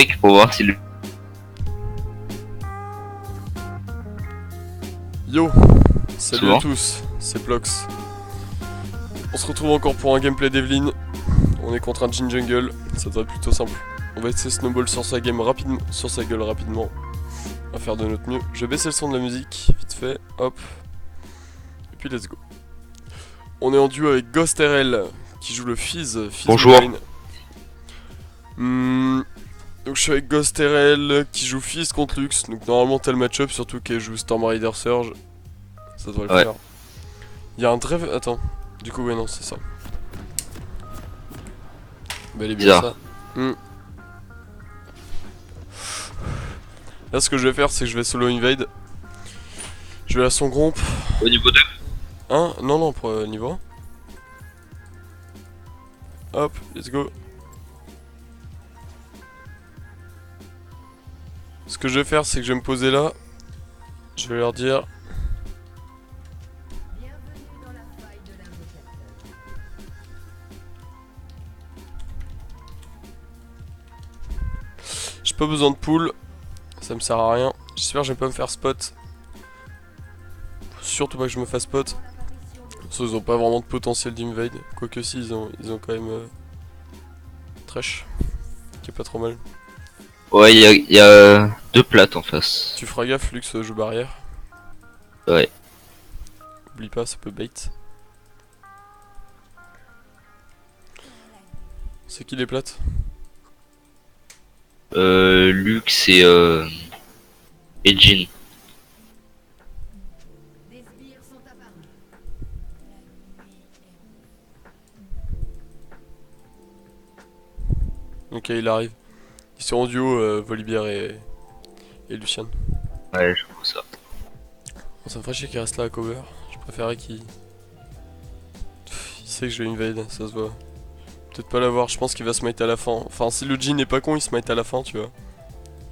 mec pour voir si le... Yo, salut Souvent. à tous, c'est Plox. On se retrouve encore pour un gameplay d'Evelyn. On est contre un Jhin Jungle, ça devrait être plutôt simple. On va essayer Snowball sur sa game rapidement, sur sa gueule rapidement. On va faire de notre mieux. Je vais baisser le son de la musique, vite fait, hop. Et puis let's go. On est en duo avec Ghost RL qui joue le Fizz. Bonjour. Donc je suis avec Ghost RL qui joue Fizz contre Lux. Donc normalement tel match-up, surtout qu'elle joue Storm Rider Surge. Ça devrait le Ouais. faire. Il y a un Drave. Attends. Du coup, ouais, non, c'est ça. Bah, elle est bien Bizarre. ça. Là, ce que je vais faire, c'est que je vais solo invade. Je vais à son groupe. Au niveau 2. Hein? Non, non, pour niveau 1. Hop, let's go. Ce que je vais faire, c'est que je vais me poser là. Je vais leur dire. J'ai pas besoin de pool. Ça me sert à rien. J'espère que je vais pas me faire spot. Surtout pas que je me fasse spot. Parce qu'ils ont pas vraiment de potentiel d'invade. Quoique si, ils ont quand même Thresh. Qui est pas trop mal. Ouais, il y a deux plates en face. Tu feras gaffe, Lux joue barrière. Ouais. Oublie pas, ça peut bait. C'est qui les plates? Lux et Jhin. Ok, il arrive. Ils sont en duo, Volibear et Lucian. Ouais, je trouve ça. Bon, ça me ferait chier qu'il reste là à cover. Je préférais qu'il... Il sait que je vais invade, ça se voit. Peut-être pas l'avoir, je pense qu'il va se smite à la fin. Enfin, si le Jhin n'est pas con, il se smite à la fin, tu vois.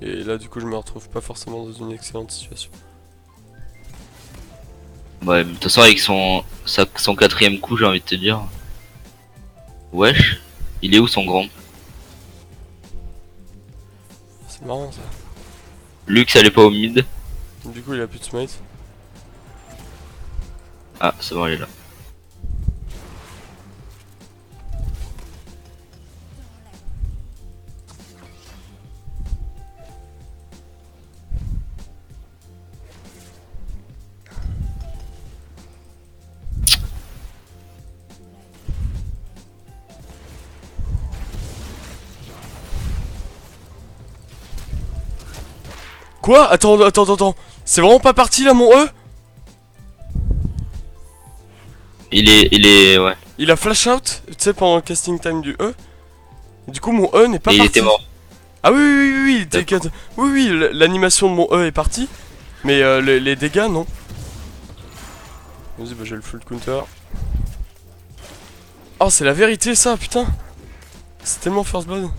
Et là, du coup, je me retrouve pas forcément dans une excellente situation. Ouais, mais de toute façon avec son quatrième coup, j'ai envie de te dire. Wesh, il est où son grand? C'est marrant, ça. Lux elle est pas au mid. Du coup, il a plus de smite. Ah, c'est bon, elle est là. Quoi? Attends. C'est vraiment pas parti, là, mon E? Ouais. Il a flash out, tu sais, pendant le casting time du E. Du coup, mon E n'est pas Et il parti. était mort. Ah oui, il était... D'accord. Oui, l'animation de mon E est partie. Mais les dégâts, non. Vas-y, bah j'ai le full counter. Oh, c'est la vérité, ça, putain. C'est tellement first blood.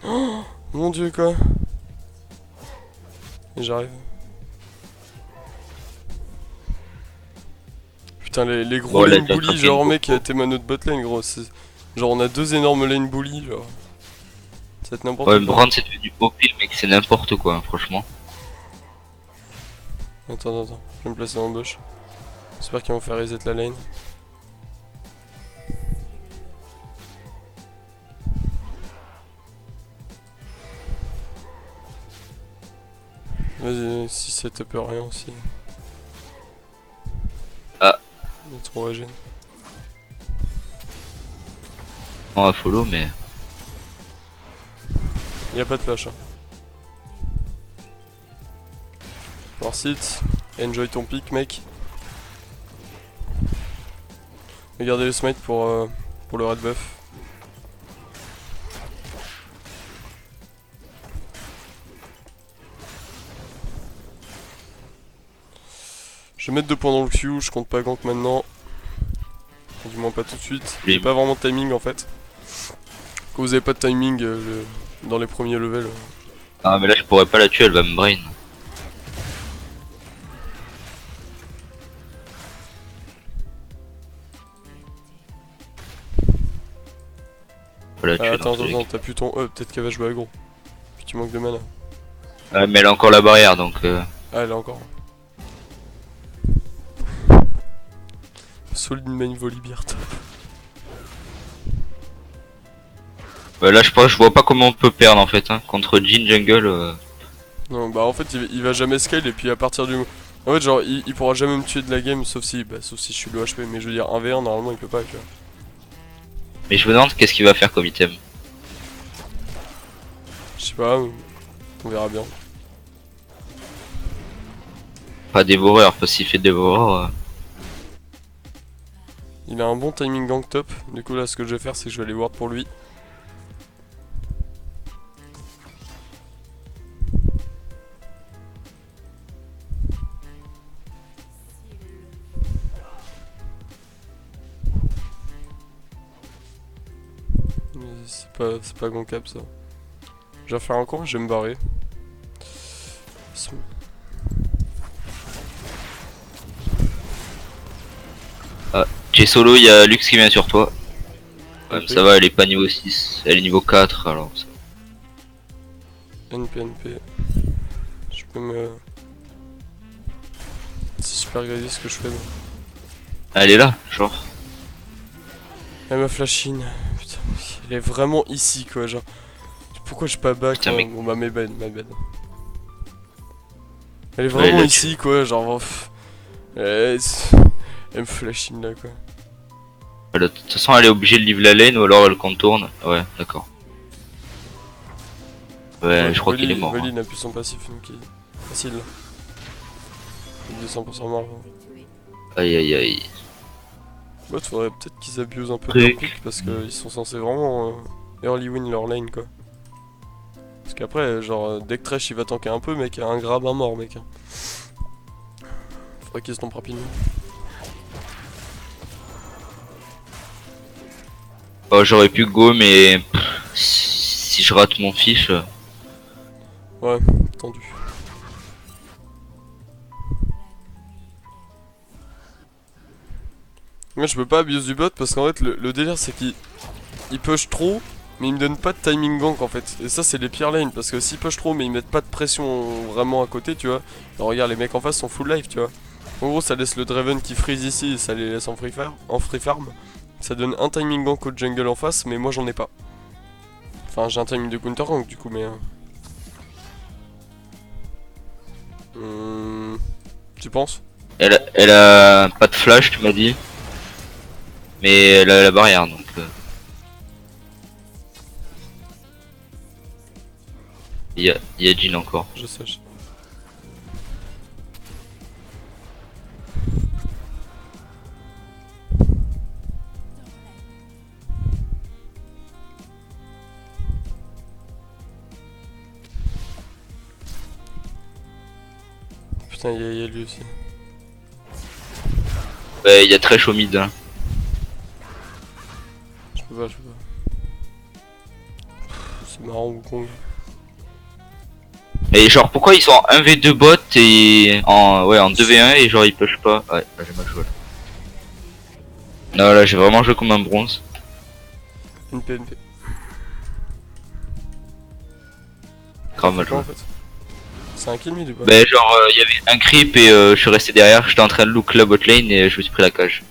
Oh, mon dieu, quoi. Et j'arrive. Putain, les gros Bon, là, lane t'as bully, attrapé genre, une mec, coco. t'es ma notre botlane, gros. Genre, on a deux énormes lane bully, genre. Ça va être n'importe Ouais, quoi. Brand c'est devenu OP, le mec, c'est n'importe quoi, hein, franchement. Attends, je vais me placer dans le bush. J'espère qu'ils vont faire reset la lane. Vas-y, si ça te peut rien aussi. Ah. Il est trop régène. On va follow, mais. Il a pas de flash. Hein. Force it. Enjoy ton pick, mec. Regardez le smite pour le red buff. Je vais mettre 2 points dans le Q, je compte pas gank maintenant. Du moins pas tout de suite. J'ai pas vraiment de timing en fait. Quand vous avez pas de timing dans les premiers levels. Ah, mais là, je pourrais pas la tuer, elle va me brain. pas la tuer dans Attends, tous les cas. t'as plus ton E, peut-être qu'elle va jouer aggro. Puis tu manques de mana. Mais elle a encore la barrière donc. Ah, elle a encore. Solid main Volibear top. Là je vois pas comment on peut perdre en fait hein. Contre Jhin Jungle. Non, bah en fait, il va jamais scale, et puis à partir du. En fait, genre, il pourra jamais me tuer de la game, sauf si je suis low HP. Mais je veux dire, 1v1, normalement, il peut pas, tu vois. Mais je me demande qu'est-ce qu'il va faire comme item. Je sais pas, on verra bien. Pas dévoreur, parce qu'il fait dévoreur. Il a un bon timing gank top. Du coup, là, ce que je vais faire, c'est que je vais aller ward pour lui. C'est pas gankable ça. Je vais faire un coin, je vais me barrer. Tu es solo, il y a Lux qui vient sur toi. NP. Ça va, elle est pas niveau 6, elle est niveau 4 alors. NP. Je peux me. C'est super greedy ce que je fais. Mais... Elle est là, genre. Elle m'a flash in. Putain, elle est vraiment ici quoi, genre. Pourquoi je pas back Putain, hein. mec. Bon bah, my bad. Elle est vraiment là, ici quoi, genre. Elle me flash in là quoi. De toute façon, elle est obligée de livre la lane ou alors elle contourne. Ouais, d'accord. Ouais, je crois qu'il est mort. Voli Hein. n'a plus son passif donc il est facile là. Il est 100% mort. Hein. Aïe aïe aïe. Ouais, faudrait peut-être qu'ils abusent un peu de Truc. leur pick parce qu'ils sont censés vraiment early win leur lane quoi. Parce qu'après, genre, dès que Thresh il va tanker un peu, mec, il y a un grab, un mort, mec. Faudrait qu'il se tombe rapidement. Oh, j'aurais pu go, mais si je rate mon fiche. Ouais, tendu. Moi, je peux pas abuse du bot parce qu'en fait, le délire c'est qu'il push trop, mais il me donne pas de timing gank en fait. Et ça, c'est les pires lanes parce que s'il push trop, mais ils mettent pas de pression vraiment à côté, tu vois. Alors, regarde, les mecs en face sont full life, tu vois. En gros, ça laisse le Draven qui freeze ici et ça les laisse en free farm. Ça donne un timing gank au jungle en face, mais moi j'en ai pas. Enfin, j'ai un timing de counter gank du coup, mais. Tu penses? Elle a pas de flash, tu m'as dit. Mais elle a la barrière donc. Il y a Jhin encore. Je sais. Putain, il y a lui aussi. Ouais, il y a Thresh au mid. Hein. Je peux pas. C'est marrant Wukong. Et genre, pourquoi ils sont en 1v2 bot et en 2v1 et genre ils push pas? Ouais, là j'ai mal joué. Non, là j'ai vraiment joué comme un bronze. NP. Grave mal joué. En fait. C'est un kill mid ou pas? Bah genre il y avait un creep et je suis resté derrière, j'étais en train de look la bot lane et je me suis pris la cage.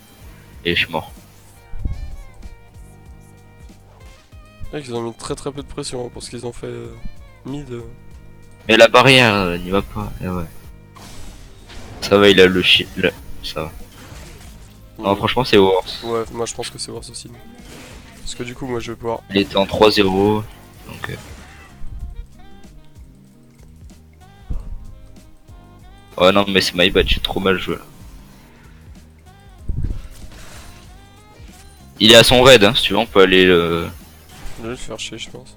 Et je suis mort. Ouais, ils ont mis très peu de pression hein, pour ce qu'ils ont fait mid. Mais la barrière, n'y va pas. Eh ouais. Ça va, il a le shield. Ça va. Non, franchement c'est worse. Ouais, moi je pense que c'est worse aussi. Parce que du coup, moi je vais pouvoir. Il était en 3-0. Donc ouais non mais c'est my bad, j'ai trop mal joué là. Il est à son raid hein, si tu veux on peut aller le... Je vais le faire chier, je pense.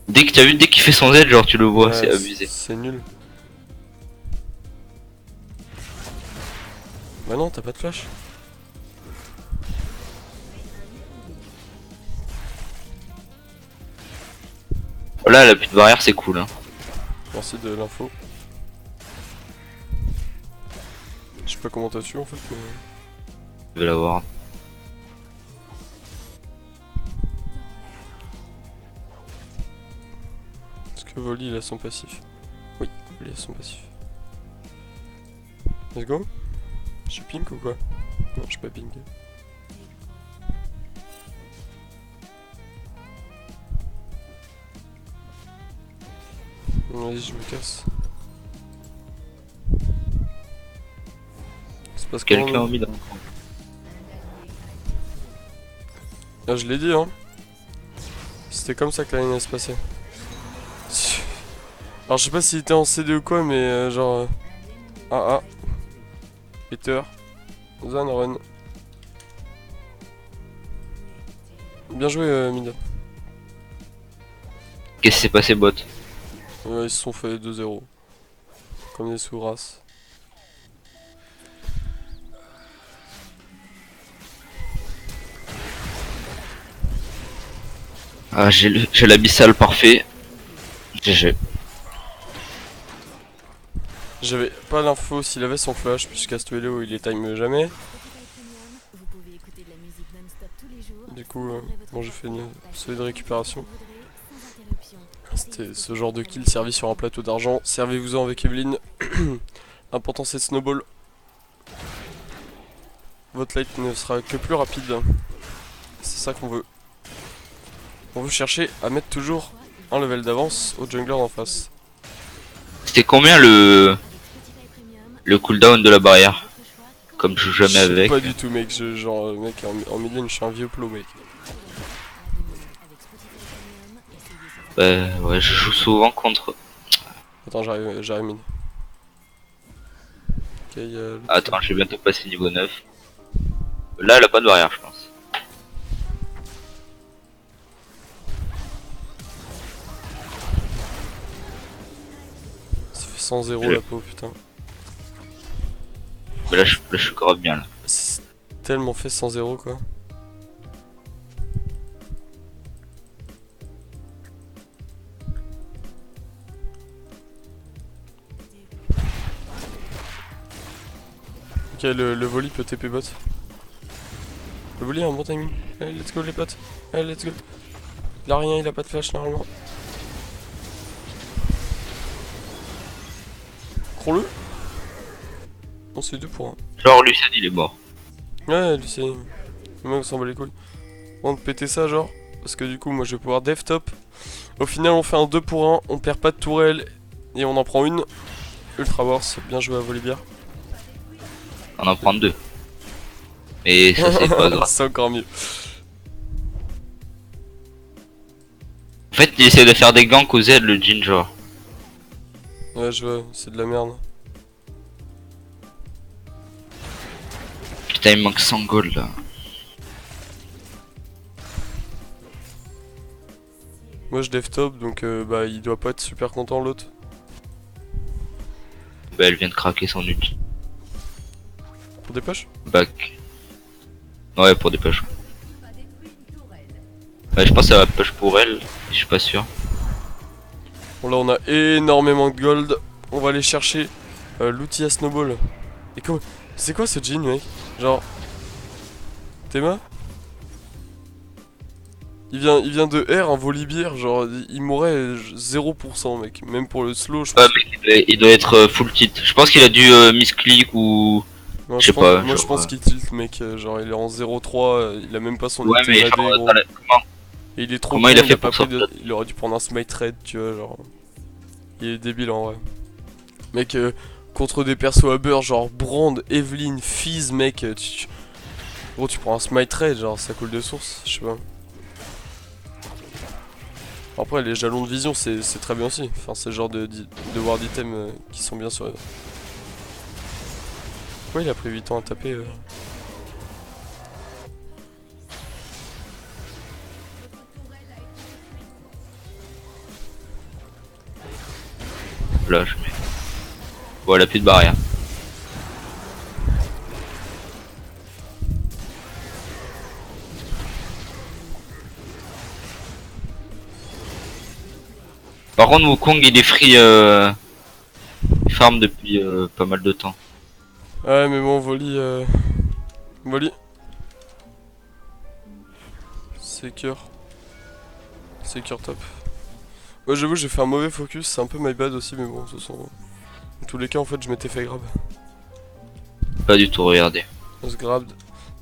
Dès que t'as vu, dès qu'il fait son Z, genre tu le vois, Ouais, c'est abusé. C'est nul. Bah non, t'as pas de flash. Là la petite barrière c'est cool hein. Merci de l'info. Je sais pas comment t'as su en fait, mais. Je vais l'avoir. Que Volley il a son passif. Oui, Volley a son passif. Let's go. Je suis pink ou quoi? Non, je suis pas pink. Vas-y, je me casse. C'est parce que Quelqu'un a mis dans le coin. ah, je l'ai dit, hein. C'était comme ça que la ligne allait se passer. Alors, je sais pas s'il était en CD ou quoi, mais genre. AA. Peter. Zanrun. Bien joué, Mida. Qu'est-ce qui s'est passé, bot? Ouais, ils se sont fait 2-0. Comme des sous-races. Ah, j'ai l'abyssal parfait. GG. J'avais pas l'info s'il avait son flash, puisqu'à Stuello il les time jamais. Du coup, bon, j'ai fait une solide récupération. C'était ce genre de kill servi sur un plateau d'argent. Servez-vous-en avec Evelyne. L'important c'est de snowball. Votre light ne sera que plus rapide. C'est ça qu'on veut. On veut chercher à mettre toujours un level d'avance au jungler en face. C'était combien le cooldown de la barrière? Comme je joue jamais Je sais avec. pas du tout, mec. Genre, mec, en mid lane, je suis un vieux plot, mec. Ouais, je joue souvent contre. Attends, j'arrive mid. Ok, Attends, j'ai bientôt passé niveau 9. Là, elle a pas de barrière, je pense. ça fait 100-0 la peau, putain. Mais là, je suis grave bien là. C'est tellement fait 100-0 quoi. Ok, le volley peut TP bot. Le volley a un bon timing. Allez, let's go les potes. Allez, let's go. Il a rien, il a pas de flash normalement. Crois-le. On c'est 2 pour 1. Genre, Lucien, il est mort. Ouais, lui c'est. Le mec on s'en bat les couilles. On va péter ça genre. Parce que du coup moi je vais pouvoir dev top. Au final on fait un 2 pour 1. On perd pas de tourelle. Et on en prend une. Ultra Wars. Bien joué à Volibear. On en prend 2. Mais ça, c'est pas grave. C'est encore mieux. En fait, il essaie de faire des ganks au Z, le Ginger. Ouais je vois, c'est de la merde. Putain, il manque 100 gold là. Moi je dev top donc bah il doit pas être super content l'autre. Bah, elle vient de craquer son ult. Pour des push. Back. Ouais, pour des push. Ouais, je pense que ça va push pour elle. Je suis pas sûr. Bon là on a énormément de gold. On va aller chercher l'outil à snowball. Et comment... C'est quoi ce jean mec? Genre... Théma? Il vient de R, un volibear, genre il mourrait 0% mec. Même pour le slow je pense. Mec, il doit être full tilt. Je pense qu'il a dû misclick ou... Moi, je sais pas. moi genre, je pense qu'il tilt mec. Genre il est en 0-3, il a même pas son Ouais, mais item AD, genre, gros. Et il est trop comment il a con, fait pas pour pris sortir il aurait dû prendre un smite raid, tu vois, genre. Il est débile en vrai. Mec, contre des persos à beurre, genre Brand, Evelyn, Fizz, mec, gros, tu prends un smite raid, genre ça coule de source, je sais pas. Après, les jalons de vision, c'est très bien aussi. Enfin, c'est le genre de ward items qui sont bien sur. Pourquoi il a pris 8 ans à taper Là, je mets. Bon, elle a plus de barrière. Par contre, Wukong il est free farm depuis pas mal de temps. Ouais, mais bon, Volley. Volley. Secure. Secure top. Ouais, j'avoue, j'ai fait un mauvais focus, c'est un peu my bad aussi, mais bon, ce sont. Dans tous les cas, en fait, je m'étais fait grab. Pas du tout, regardez. On se grab.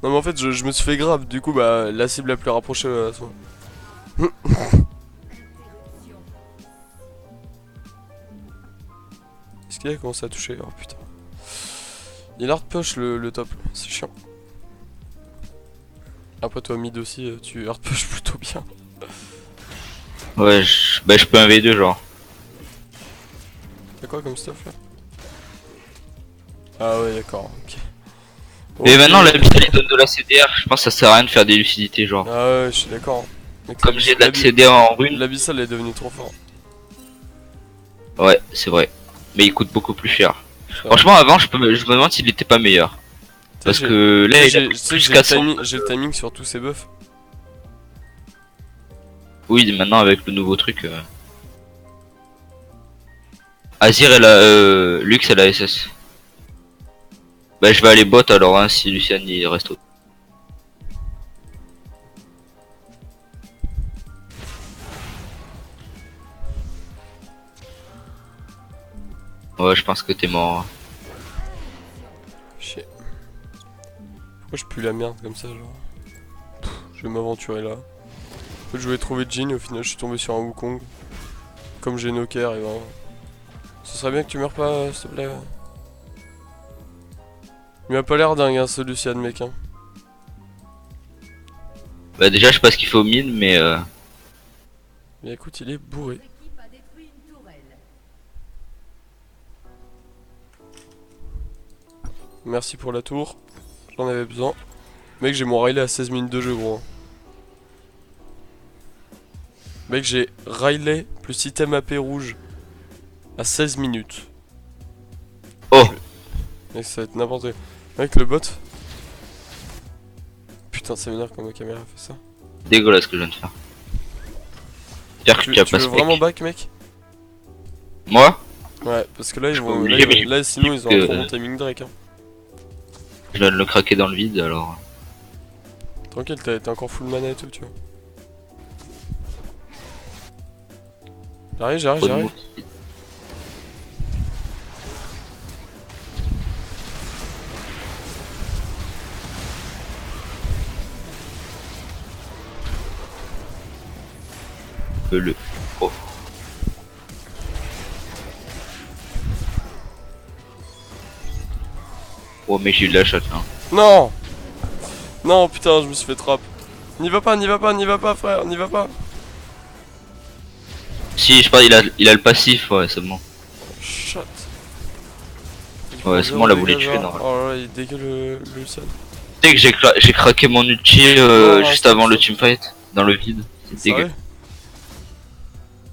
Non, mais en fait, je me suis fait grab, du coup, bah, la cible la plus rapprochée à soi. Est-ce qu'il a commencé à toucher? Oh putain. Il hard push le top, c'est chiant. Après, toi, mid aussi, tu hard push plutôt bien. Ouais, bah je peux un V2 genre. T'as quoi comme stuff là? Ah ouais, d'accord, ok. Mais Ok. maintenant l'abyssal il donne de la CDR, je pense que ça sert à rien de faire des lucidités genre. Ah ouais, je suis d'accord. Mec, Comme j'ai de la CDR en rune. l'abyssal est devenu trop fort. Ouais, c'est vrai. Mais il coûte beaucoup plus cher. vrai. Franchement avant je me demande s'il était pas meilleur. Parce que là il a plus 400. J'ai le timing sur tous ces buffs. Oui, maintenant avec le nouveau truc. Azir elle a Lux elle a SS. Bah je vais aller bot alors hein, si Lucian il reste au. Ouais je pense que t'es mort. Chier. Pourquoi je pue la merde comme ça genre? Pff, je vais m'aventurer là. En fait, je voulais trouver Jhin et au final je suis tombé sur un Wukong. Comme j'ai Noker et ben. Ce serait bien que tu meurs pas s'il te plaît. Il m'a pas l'air dingue hein ce Lucian mec hein. Bah déjà je sais pas ce qu'il fait au mid mais Mais écoute il est bourré. Merci pour la tour. J'en avais besoin. Mec j'ai mon Riley à 16 minutes de jeu gros. Mec j'ai Riley plus item AP rouge à 16 minutes. oh Mec ça va être n'importe quoi. Mec le bot. Putain ça m'énerve quand ma caméra fait ça. dégueulasse ce que je viens de faire. J'espère que tu as Tu pas veux ce vraiment mec. back mec? Moi Ouais parce que là ils Je vont. peux Là, oublier, mais là, sinon ils ont un trop bon timing Drake hein. je viens de le craquer dans le vide alors. Tranquille t'es encore full mana et tout tu vois. J'arrive, Trop de j'arrive. moves. Le. Oh. Oh mais j'ai eu de la chatte hein. Non. Non putain je me suis fait trap. N'y va pas, n'y va pas, n'y va pas frère, n'y va pas. Si je sais pas il a le passif ouais c'est bon. Shot. Ouais c'est bon on l'a voulu tuer non. Oh là là il est dégueu le Lucian. Tu sais que j'ai craqué mon ulti Non, juste stop, avant le stop. teamfight dans le vide. C'est dégueu. Sérieux?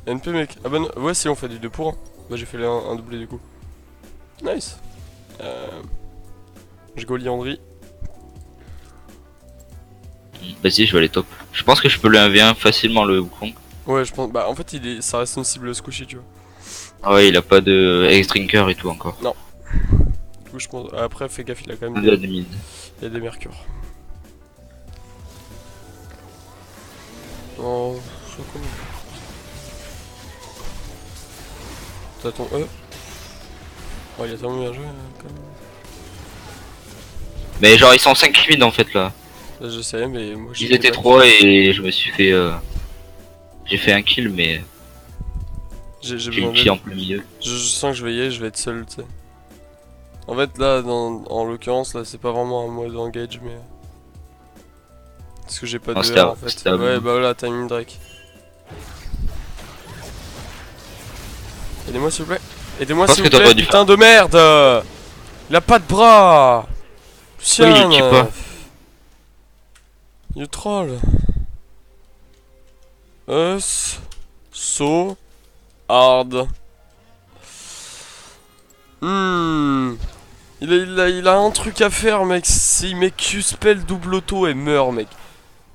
NP mec. Ah bah non. Ouais si on fait du 2 pour 1. Bah j'ai fait un doublé du coup. Nice. Je go Liandry. Vas-y je vais aller top. Je pense que je peux le 1v1 facilement le Wukong. Ouais je pense. Bah en fait ça reste une cible squishy tu vois. Ah ouais il a pas de X-Drinker et tout encore. Du coup je pense. Après fais gaffe il a quand même Il a des mid. Il y a des mercures. Oh, je sais comment. T'as ton E. Oh, il a tellement bien joué quand même. Mais genre ils sont 5 mid en fait là. Là, je sais, mais moi Ils étaient 3 et je me suis fait. J'ai fait un kill mais J'ai j'ai besoin une fille d'aide. en plein milieu. Je sens que je vais y aller, je vais être seul, tu sais. En fait, là, en l'occurrence, là, c'est pas vraiment un mode engage, mais. Parce que j'ai pas Non, de c'était R à- en fait. c'était à Ouais, vous. bah voilà, timing Drake. Aidez-moi s'il vous plaît. Aidez-moi Je pense s'il que vous plaît, t'aurais dû putain de merde. Il a pas de bras. Oui, il Tiens. tue pas. You troll. Us. So. Hard. Il a un truc à faire, mec. S'il met Q-spell double auto et meurt, mec.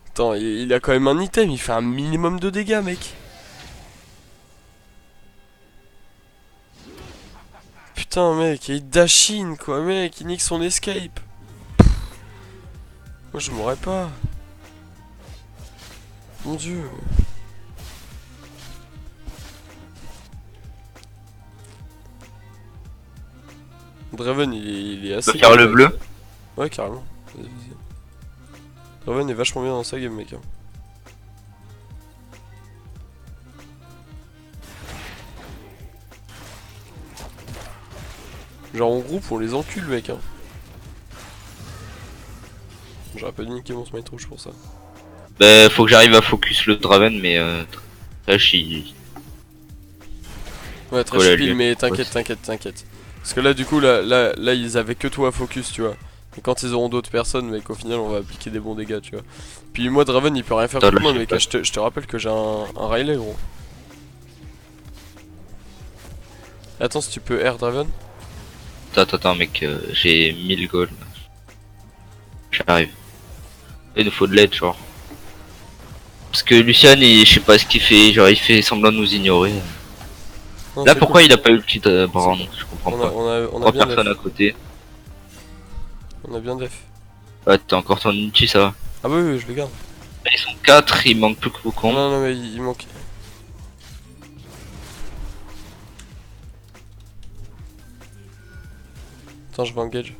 Attends, il a quand même un item. Il fait un minimum de dégâts, mec. Putain, mec. Il dash in, quoi, mec. Il nique son escape. Moi, je mourrais pas. Mon dieu. Draven il est assez. Tu peux faire le bleu? Ouais, carrément. Vas-y. Draven est vachement bien dans sa game, mec. Hein. Genre, en groupe, on les encule, mec. Hein. J'aurais pas dû niquer mon smite rouge pour ça. Bah, faut que j'arrive à focus le Draven, mais Trash il. Ouais, très Voilà, pile, lui. mais t'inquiète. Parce que là, du coup, là, ils avaient que toi à focus, tu vois. Et quand ils auront d'autres personnes, mec, au final, on va appliquer des bons dégâts, tu vois. Puis moi, Draven, il peut rien faire Attends, contre moi, là, mec. je Je te rappelle que j'ai un Riley, gros. Attends, si tu peux air Draven. Attends, mec, j'ai 1000 gold. J'arrive. Il nous faut de l'aide, genre. Parce que Lucian, je sais pas ce qu'il fait, genre il fait semblant de nous ignorer. Non, Là, c'est pourquoi cool. il a pas eu le petit Brand? Je comprends pas. On a Trois bien personnes def. à côté. On a bien def. Ah, t'as encore ton ulti, ça va. Ah bah oui, je le garde. Ils sont 4, il manque plus que Wukong. Non, mais il manque. Attends, je vais engage.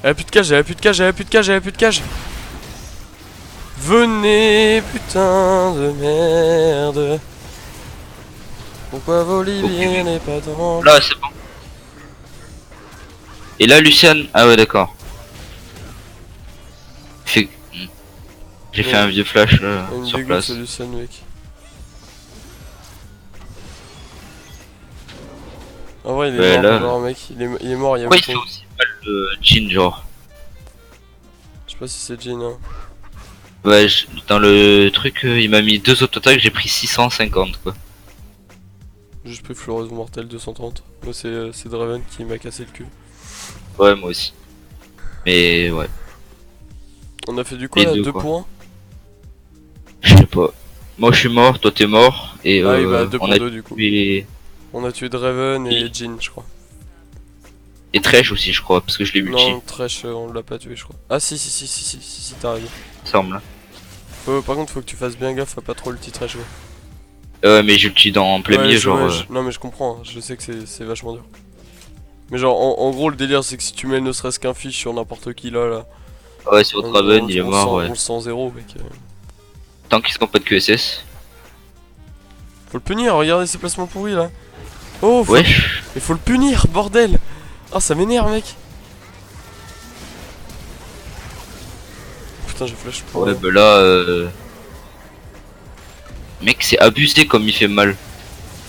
Elle a plus de cage. Venez, putain de merde. Pourquoi Volibear n'est pas dans... Là, c'est bon. Et là, Lucian. Ah ouais, d'accord. J'ai fait un vieux flash là, Une sur dégoût, place. ce Lucian, mec. En vrai, il est Ouais, mort, là. genre, mec. Il est mort, il y a Pourquoi il beaucoup. fait aussi mal le Jin, genre? Je sais pas si c'est Jin, hein. Ouais, dans le truc, il m'a mis 2 auto-attaques, j'ai pris 650 quoi. Juste pris Fleureuse Mortelle 230. Moi, c'est Draven qui m'a cassé le cul. Ouais, moi aussi. Mais ouais, On a fait du quoi Les là, deux, 2 quoi. points. je sais pas. Moi je suis mort, toi t'es mort, et Ah oui, bah 2 on pour a 2 du coup. tué. On a tué Draven et Jin, je crois. Et Thresh aussi, je crois, parce que je l'ai ulti, Non, Thresh, on l'a pas tué, je crois. Ah si, t'as raison. il semble. Par contre, faut que tu fasses bien gaffe à pas trop le petit Thresh. Ouais. Ouais, mais j'ulti dans plein milieu, genre. Non, mais je comprends, hein. Je sais que c'est vachement dur. Mais genre, en gros, le délire, c'est que si tu mets ne serait-ce qu'un fiche sur n'importe qui là, Ouais, sur Draven, il est mort, On ouais. le sent zéro, mec. Tant qu'ils sont pas de QSS. Faut le punir, regardez ses placements pourris là. Oh, Wesh. il faut le punir, bordel. Ah, ça m'énerve, mec. Putain, j'ai flash pour. Ouais, bah là, mec, c'est abusé comme il fait mal.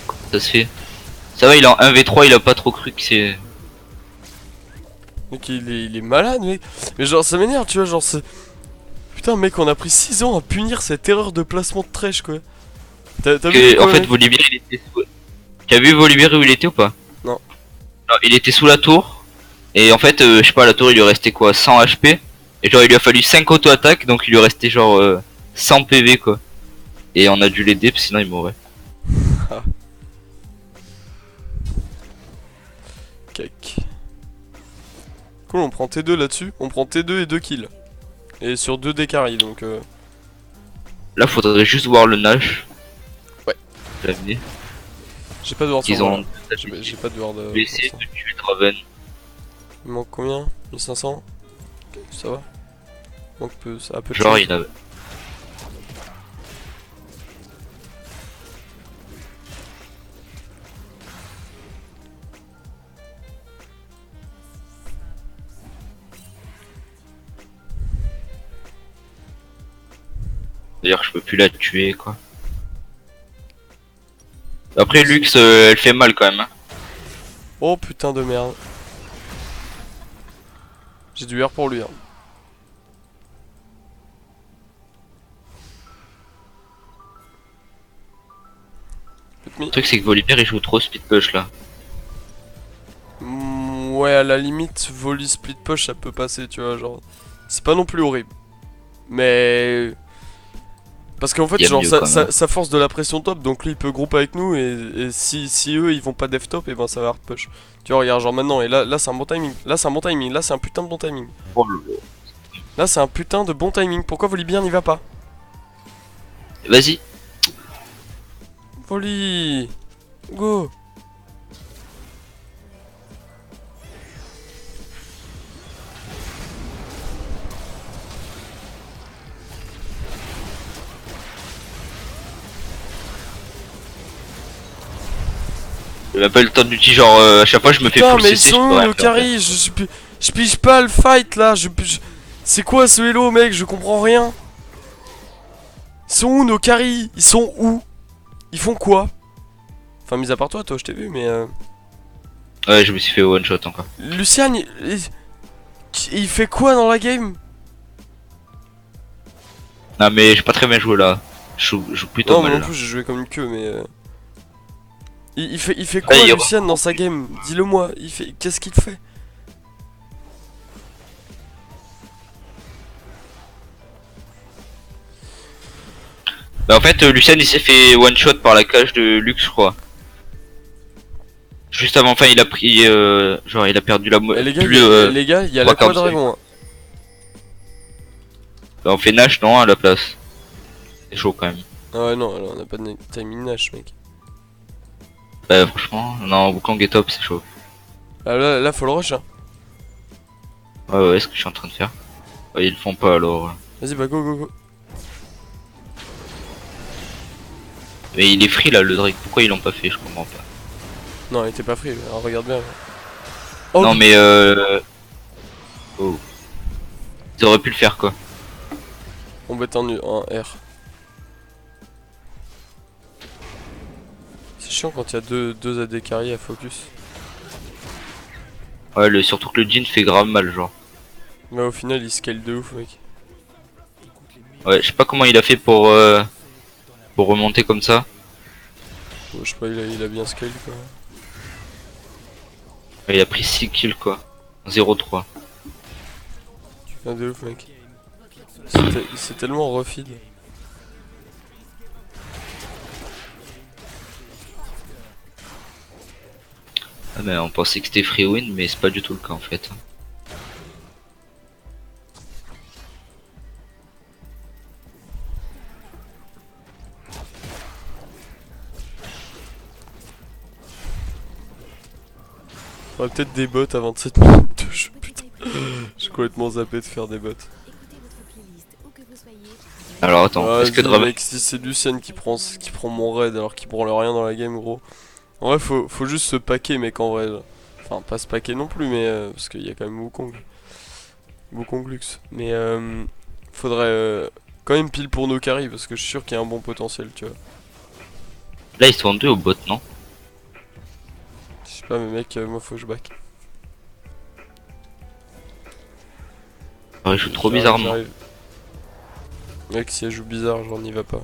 Comment ça se fait? Ça va, il est en 1v3, il a pas trop cru que c'est. Mec, il est malade, mec. Mais genre, ça m'énerve, tu vois, genre, c'est. Putain, mec, on a pris 6 ans à punir cette erreur de placement de Thresh, quoi. T'as vu En quoi, fait, mec Volibear, il était sous. T'as vu Volibear où il était ou pas? Non. Non, il était sous la tour. Et en fait, je sais pas, la tour, il lui restait quoi, 100 HP. Et genre, il lui a fallu 5 auto-attaques, donc il lui restait genre 100 PV, quoi. Et on a dû l'aider, parce que sinon il mourrait. Cake. Cool, on prend T2 là-dessus. On prend T2 et 2 kills. Et sur 2 décarries, donc. Là, faudrait juste voir le Nash. Ouais. L'avenir. J'ai pas de ward Ils sur moi, ont. là. J'ai pas de ward. Je vais essayer de tuer Draven. Il manque combien 1500. Ok, ça va. Il manque peu, ça a peu de Genre, chance. il a. D'ailleurs, je peux plus la tuer, quoi. Après, Lux, elle fait mal quand même. Hein. Oh putain de merde. J'ai du R pour lui. Hein. Le truc, c'est que Volibear il joue trop speed push là. Ouais, à la limite, volley split push ça peut passer, tu vois. Genre, c'est pas non plus horrible. Mais. Parce qu'en fait, Y a genre, mieux, quand même. ça force de la pression top, donc lui il peut grouper avec nous, et si eux ils vont pas def top, et ben ça va hard push. Tu vois, regarde, genre maintenant, et là c'est un bon timing, là c'est un putain de bon timing. Oh, Là c'est un putain de bon timing, pourquoi Volibear n'y va pas? vas-y. Volley. Go. J'ai même pas eu le temps d'utiliser, genre à chaque fois je me fais Putain, full mais ils CC, je sont peux où rien nos faire, en fait. carries? Je pige pas le fight là. C'est quoi ce hello, mec? Je comprends rien. Ils sont où nos carries? Ils sont où? Ils font quoi? Enfin, mis à part toi, je t'ai vu, mais. Ouais, je me suis fait one shot encore. Lucian, il fait quoi dans la game? Non mais j'ai pas très bien joué là. Je joue plutôt Non, moi mal non là. plus, j'ai joué comme une queue, mais. Il fait quoi, Ouais, Lucian, dans sa game? Dis-le moi. Qu'est-ce qu'il fait? Bah en fait Lucien il s'est fait one shot par la cage de Lux je crois. Juste avant, enfin il a pris genre il a perdu la Eh, moitié. les gars, il y a trois quarts de l'Aquadragon. Hein. Bah, on fait Nash non à la place. C'est chaud quand même. Ah ouais, non, alors, on a pas de timing Nash, mec. Bah franchement, non Wukong est top, c'est chaud. Ah là, faut le rush, hein. Ouais ouais, ce que je suis en train de faire. Ouais, ils le font pas alors. Vas-y, bah go, go, go. Mais il est free là le Drake, pourquoi ils l'ont pas fait, je comprends pas. Non, il était pas free, alors regarde bien. Oh, Non mais oh. Ils auraient pu le faire quoi. on va être en R. C'est chiant quand il y a deux AD carry à focus. Ouais, surtout que le Jin fait grave mal genre. Mais au final, il scale de ouf, mec. Ouais, je sais pas comment il a fait pour remonter comme ça. Ouais, je sais pas, il a bien scale, quoi. Ouais, il a pris 6 kills quoi. 0-3. Ah, de ouf, mec. C'est tellement refeed. Ah mais on pensait que c'était free win mais c'est pas du tout le cas en fait. On va peut-être des bots à 27 minutes de jeu, putain. J'ai complètement zappé de faire des bots. Alors attends, est-ce que Vas-y, Draven... mec, si c'est Lucien qui prend mon raid alors qu'il branle rien dans la game, gros. En vrai, faut juste se paquer, mec, en vrai. Là. Enfin, pas se paquer non plus, mais parce qu'il y a quand même Wukong. Wukong Lux. Mais faudrait quand même pile pour nos carries parce que je suis sûr qu'il y a un bon potentiel, tu vois. Là ils sont deux au bot non? Je sais pas, mais mec, moi faut que je back. Ouais, il joue trop J'arrive, bizarrement. j'arrive. Mec, si elle joue bizarre, j'en y va pas.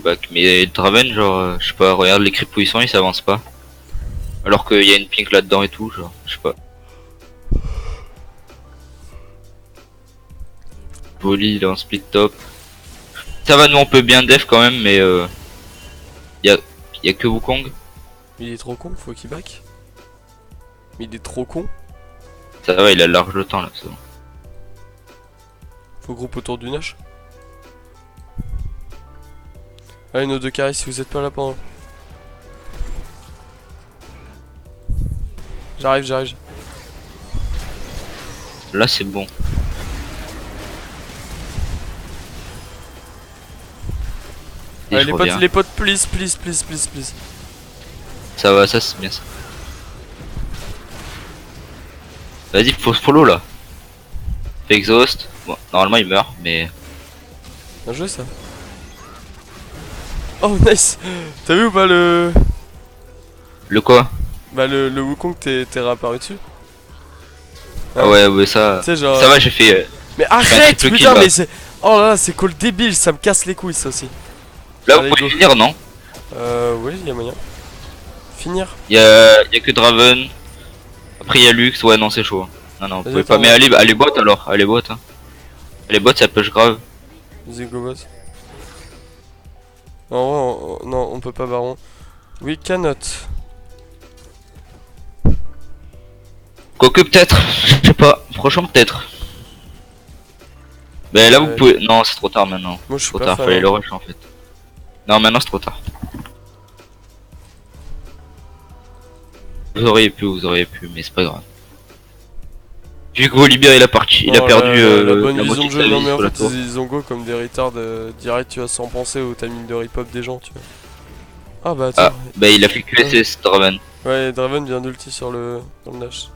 Back. Mais Draven genre, je sais pas, regarde les creeps où ils sont, ils s'avancent pas. Alors qu'il y a une pink là-dedans et tout, genre, je sais pas. Volley il est en split top. Ça va, nous on peut bien def quand même, mais y a que Wukong. Il est trop con, faut qu'il back. Mais il est trop con. Ça va, il a large le temps là, c'est bon. Faut groupe autour du Nash. Allez, nos deux carrés si vous êtes pas là pendant. J'arrive. Là c'est bon. Et Allez, je reviens. les potes, please. Ça va, ça c'est bien ça. Vas-y, faut follow là. Fait exhaust. Bon, normalement il meurt, mais... Bien joué ça. Oh, nice. T'as vu ou pas le... Le quoi? Bah le Wukong t'es réapparu dessus. Ah ouais, ça... Tu sais genre... Ça va, j'ai fait... Mais un arrête, triple putain, kill, mais c'est... Oh là là, c'est call débile, ça me casse les couilles ça aussi. Là Allez, vous pouvez go. finir, non? Oui, y a moyen. Finir. Y a que Draven. Après y a Lux, ouais non c'est chaud. Non non, vous Vas-y, pouvez pas. attends, Mais allez bot alors, allez bot. Hein. Allez bot ça push grave. Vas-y, go bot. Non, non, on peut pas baron. We cannot. Quoique peut-être, je sais pas, franchement peut-être. Mais là vous pouvez... Non c'est trop tard maintenant. Moi je suis Trop pas tard, fan, fallait hein. le rush en fait. Non maintenant c'est trop tard. Vous auriez pu, mais c'est pas grave. Vu que Volibear il a Oh, perdu la bonne la vision moitié de de sa jeu. Non vie mais en sur la fait tour. ils ont go comme des retards direct, tu vois, sans penser au timing de rip-hop des gens, tu vois. Ah bah attends. Ah, bah il a fait QSS Draven. Ouais, Draven vient d'ulti sur le... dans le Nash.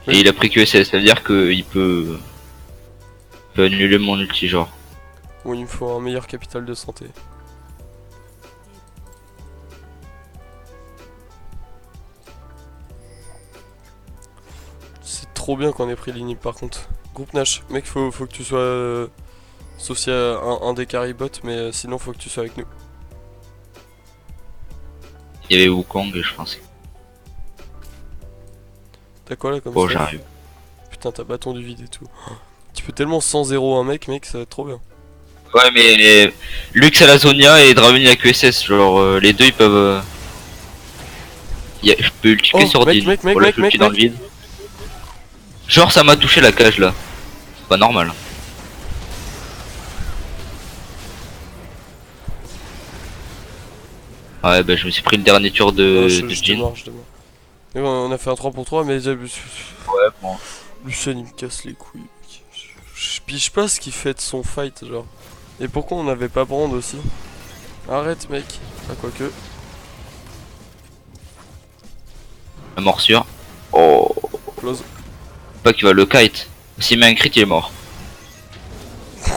Et il a pris QSS, ça veut dire qu'il peut annuler mon ulti genre. Bon, il me faut un meilleur capital de santé. C'est trop bien qu'on ait pris l'inhib par contre. Groupe Nash, mec, faut que tu sois... sauf s'il y a un des carry bot, mais sinon faut que tu sois avec nous. Il y avait Wukong je pense. T'as quoi là comme Bon ça? j'arrive. Putain, t'as bâton du vide et tout. Tu peux tellement 100-0 un mec, ça va être trop bien. Ouais mais Lux à la Zonia et Draven à QSS, genre les deux ils peuvent... Je peux ulti que sur mec, 10 mec, pour la ulti dans le vide. Genre ça m'a touché la cage là. C'est pas normal. Ouais bah je me suis pris le dernier tour de je Jhin. démarre. Mais bon, on a fait un 3 pour 3, mais Ouais bon. Lucien il me casse les couilles. Mec. Je pige pas ce qu'il fait de son fight, genre. Et pourquoi on n'avait pas Brand aussi? Arrête, mec. Ah, quoique. La morsure. Oh. Close. Pas qu'il va le kite. S'il met un crit il est mort.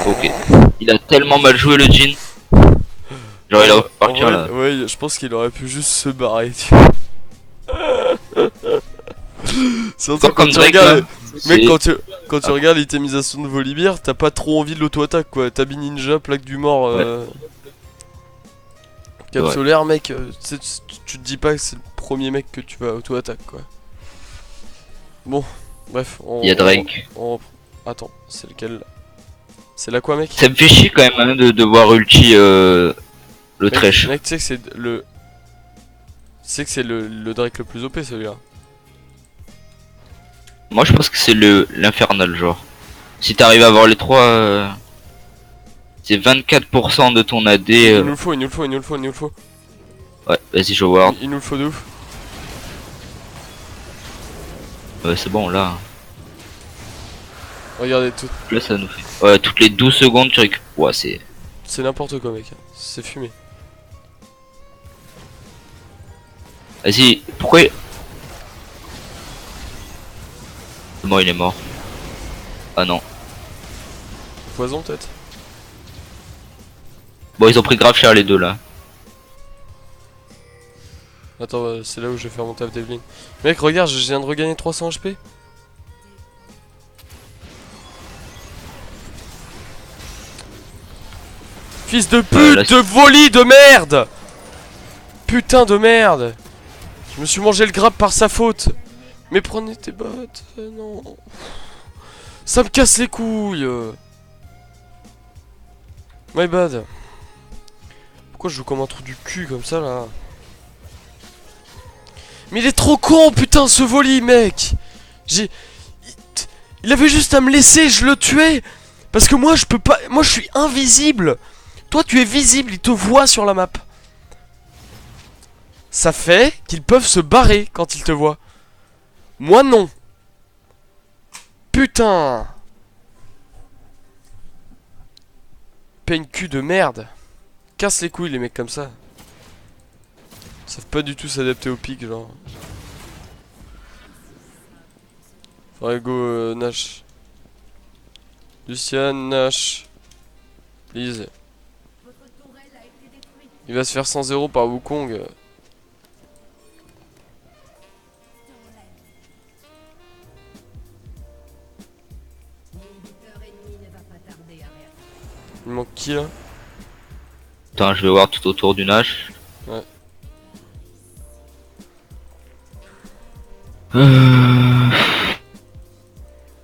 Ok. Il a tellement mal joué le Jhin. Genre il a partir là. Ouais, je pense qu'il aurait pu juste se barrer. Tu vois. C'est un truc Comme quand tu Drake regardes. là. Mec, quand tu regardes l'itémisation de Volibear, t'as pas trop envie de l'auto-attaque quoi. Tabi Ninja, plaque du mort. Cap solaire, mec. Tu te dis pas que c'est le premier mec que tu vas auto-attaque quoi. Bon, bref. Il y a Drake. Attends, c'est lequel là? C'est là quoi, mec? Ça me fait chier quand même hein, de voir ulti le trash. Mec, tu sais que c'est le. Tu sais que c'est le Drake le plus OP celui-là. Moi je pense que c'est l'infernal genre. Si t'arrives à avoir les trois, c'est 24% de ton AD. Il nous le faut, il nous le faut. Ouais, vas-y je ward. Il nous le faut de ouf. Ouais c'est bon là. Regardez tout. Là ça nous fait. Ouais toutes les 12 secondes tu récupères. Ouais c'est. C'est n'importe quoi, mec. C'est fumé. Vas-y, pourquoi Bon il est mort. Ah non. Poison peut-être. Bon ils ont pris grave cher les deux là. Attends, c'est là où je vais faire mon taf Devlin. Mec, regarde, je viens de regagner 300 HP. Fils de pute, de volis de merde! Putain de merde! Je me suis mangé le grab par sa faute. Mais prenez tes bottes, non. Ça me casse les couilles. My bad. Pourquoi je joue comme un trou du cul comme ça là? Mais il est trop con, putain, ce volley, mec. Il avait juste à me laisser, je le tuais. Parce que moi je peux pas. Moi je suis invisible. Toi tu es visible, il te voit sur la map. Ça fait qu'ils peuvent se barrer quand ils te voient. Moi non. Putain. Peine cul de merde. Casse les couilles les mecs comme ça. Ils savent pas du tout s'adapter au pic genre. Faudrait go Nash. Lucian Nash. Please. Il va se faire 100-0 par Wukong. Il manque qui là? Attends je vais voir tout autour du Nash. Ouais.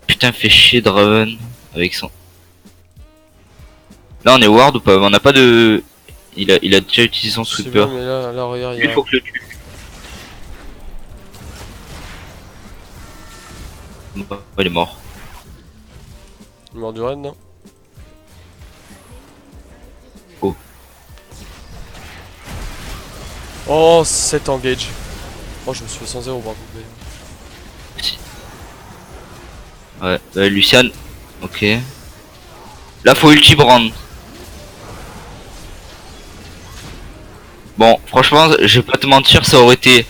Putain fait chier Draven avec son. Là on est ward ou pas? On n'a pas de. Il a déjà utilisé son sweeper. Mais là regarde, Il faut que je le tue. Bon, il est mort. Il est mort du raid non? Oh. Oh 7 engage. Oh je me suis fait 100-0 par contre. Ouais, Lucian. Ok. Là faut ulti brand. Bon, franchement, je vais pas te mentir, ça aurait été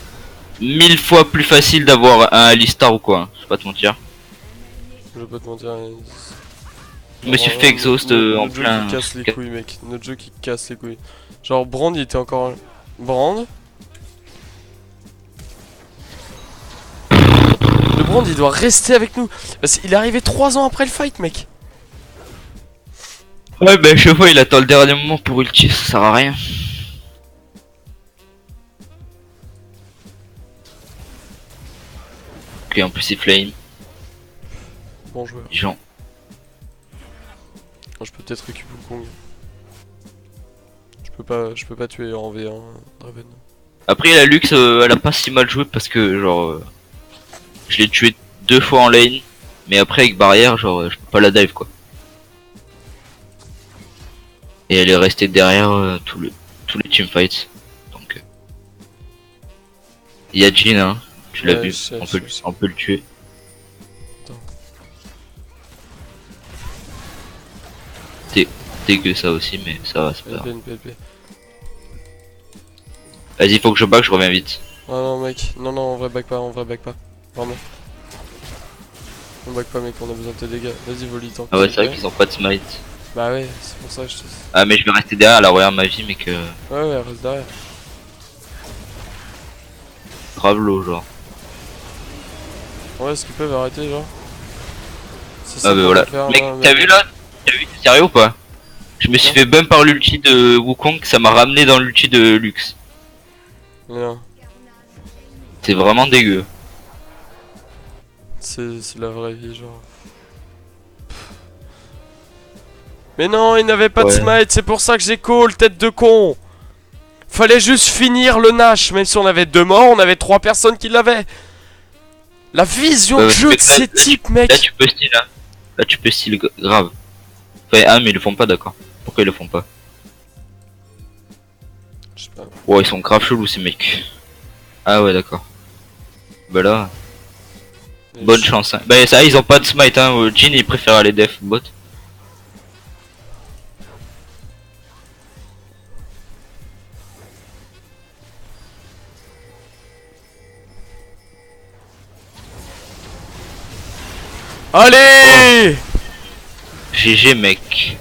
1000 fois plus facile d'avoir un Alistar ou quoi. Je vais pas te mentir. Je vais pas te mentir. Je me suis fait exhaust en Notre jeu plein. qui casse les couilles, mec. Notre jeu qui casse les couilles. Genre, Brand, il était encore. Brand. Le Brand, il doit rester avec nous. Parce qu'il est arrivé 3 ans après le fight, mec. Ouais, ben je vois, il attend le dernier moment pour ulti, ça sert à rien. Ok, en plus il flame, Bon joueur. Jean. Je peux peut-être récupérer Wukong. Je peux pas tuer en V1 Draven. Après la Lux, elle a pas si mal joué parce que genre, je l'ai tué 2 fois en lane, mais après avec barrière, genre, je peux pas la dive quoi. Et elle est restée derrière tous les teamfights. Donc, il y a Jhin, hein, tu l'as Ouais, vu, je sais, on peut le tuer. Attends. Dégueu ça aussi, mais ça va, c'est pas grave. PLP, PLP. Vas-y, faut que je back, je reviens vite. Ah non, mec. Non, non, on vrai back pas, Vraiment. On back pas, mec, on a besoin de tes dégâts. Vas-y, volley, tant. Ah ouais, c'est vrai qu'ils ont pas de smite. Bah ouais, c'est pour ça que je te. Ah mais je vais rester derrière, là regarde ma vie, mais que Ouais, ouais, reste derrière. grave low genre. Ouais, est-ce qu'ils peuvent arrêter, genre c'est Ah bah qu'on voilà. va faire, Mec, hein, t'as vu là? T'as vu, t'es sérieux ou pas? Je me suis Non. fait bump par l'ulti de Wukong, ça m'a ramené dans l'ulti de Lux. Non, C'est vraiment dégueu. c'est la vraie vie, genre. Mais non, il n'avait pas de Ouais. smite, c'est pour ça que j'ai call, tête de con. Fallait juste finir le Nash, même si on avait 2 morts, on avait 3 personnes qui l'avaient. La vision de jeu mais de ces types, mec. Là tu peux style hein. Là tu peux style grave. Enfin, ah mais ils le font pas d'accord. Pourquoi ils le font pas? Je sais pas. Ouais ils sont grave chelous ces mecs. Ah ouais d'accord. Bah là, bonne chance hein. Bah ça ils ont pas de smite hein. Jhin il préfère aller def bot. Allez, GG mec.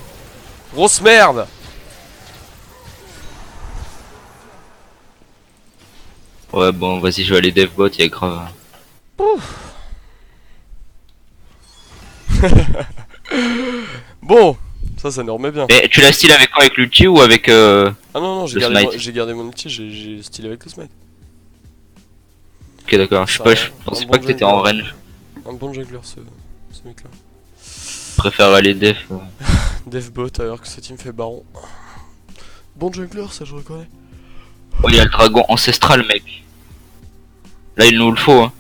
grosse merde. Ouais bon vas-y je vais aller dev bot, y'a grave. Bon, ça nous remet bien. Mais tu l'as style avec quoi? Avec l'ulti ou avec Ah non, non, le smite? j'ai gardé mon outil, j'ai stylé avec le smite. Ok d'accord, je sais Ça pas, va, je un pensais bon pas que t'étais en jungler. range. Un bon jungler, ce mec-là. Je préfère aller def. Devbot alors que ce team fait baron. Bon jungler, ça je reconnais. Oh y'a le dragon ancestral mec. Là il nous le faut hein.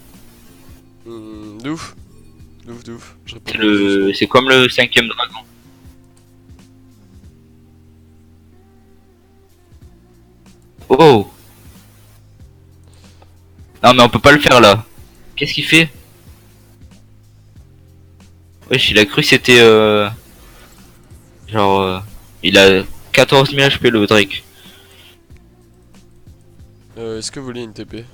De ouf. De ouf, de ouf. Je réponds C'est pas aux c'est comme le 5ème dragon. Oh. Non mais on peut pas le faire là. Qu'est-ce qu'il fait? Wesh il a cru que c'était genre il a 14 000 HP le Drake. Est-ce que Volley a une TP?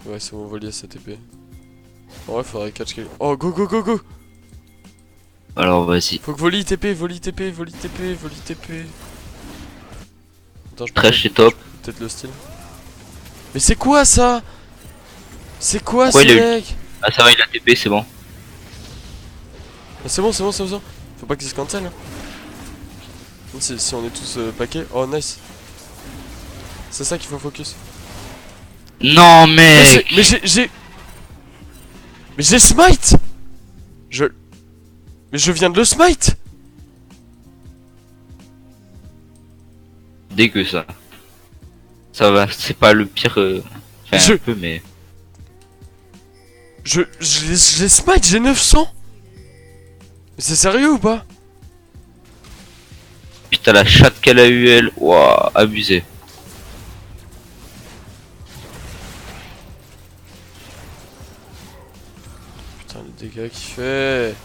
Ouais, c'est bon, Volley a sa TP. En vrai, faudrait catch quelqu'un. Oh, go, go, go, go! Alors vas-y. Faut que Volley TP, Volley TP, Volley TP, Volley TP. Attends, je peux Trash c'est top. peut-être le style. Mais c'est quoi ça? C'est quoi Pourquoi ce il a eu- mec? Ah ça va il a TP c'est bon. Ah, c'est bon, c'est bon, c'est bon. Faut pas qu'il se cancel. Hein. Si on est tous paquets. Oh, nice. C'est ça qu'il faut focus. Non Mais mec. j'ai smite. Mais je viens de le smite. Dégueu ça. Ça va, c'est pas le pire. Enfin un peu mais. Je l'ai smite, j'ai 900. Mais c'est sérieux ou pas? Putain la chatte qu'elle a eu elle. Waouh, abusé. Putain, le dégât qu'il fait.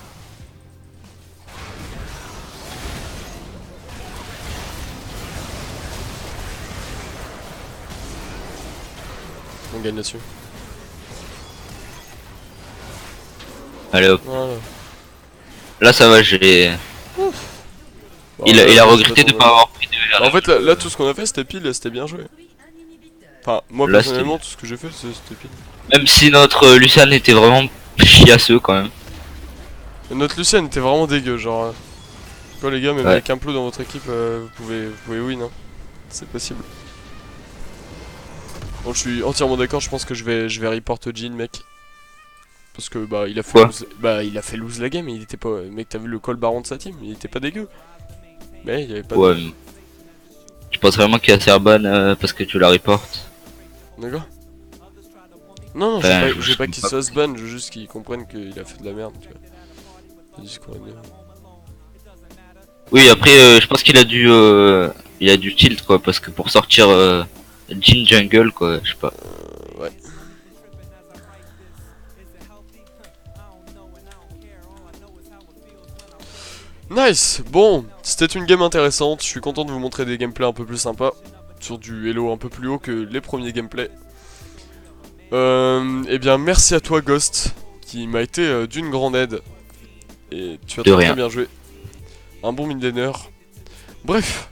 On gagne là-dessus. Allez hop. Voilà. Là ça va, j'ai... Bon, Il là, a c'est regretté de ton- pas avoir pris de... Bah, en fait, là, tout ce qu'on a fait, c'était pile, c'était bien joué. Enfin, moi, Là, personnellement, tout ce que j'ai fait, c'était pile. Même si notre Lucian était vraiment chiasseux quand même. Et notre Lucian était vraiment dégueu, genre... Quoi les gars, même Ouais. avec un plot dans votre équipe, vous pouvez win, hein. C'est possible. Bon, je suis entièrement d'accord, je pense que je vais report Jean, mec. Parce que bah il a fait Quoi lose, bah il a fait lose la game, il était pas mec, t'as vu le call baron de sa team, il était pas dégueu. Mais il y avait pas Ouais. Je pense vraiment qu'il y a Serban parce que tu la reportes. D'accord. Non, Enfin, je veux pas qu'il se fasse ban, je veux juste qu'il comprenne qu'il a fait de la merde, tu vois. Il dit quoi, Oui, après, je pense qu'il a du tilt quoi, parce que pour sortir Jin Jungle quoi, je sais pas. ouais. Nice. Bon, c'était une game intéressante, je suis content de vous montrer des gameplays un peu plus sympas. Sur du Hello un peu plus haut que les premiers gameplays. Eh bien, merci à toi Ghost, qui m'a été d'une grande aide. Et tu as De très rien. bien joué. Un bon mid laner. Bref,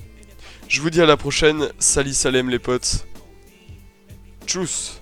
je vous dis à la prochaine. Salut Salem les potes. Tchuss.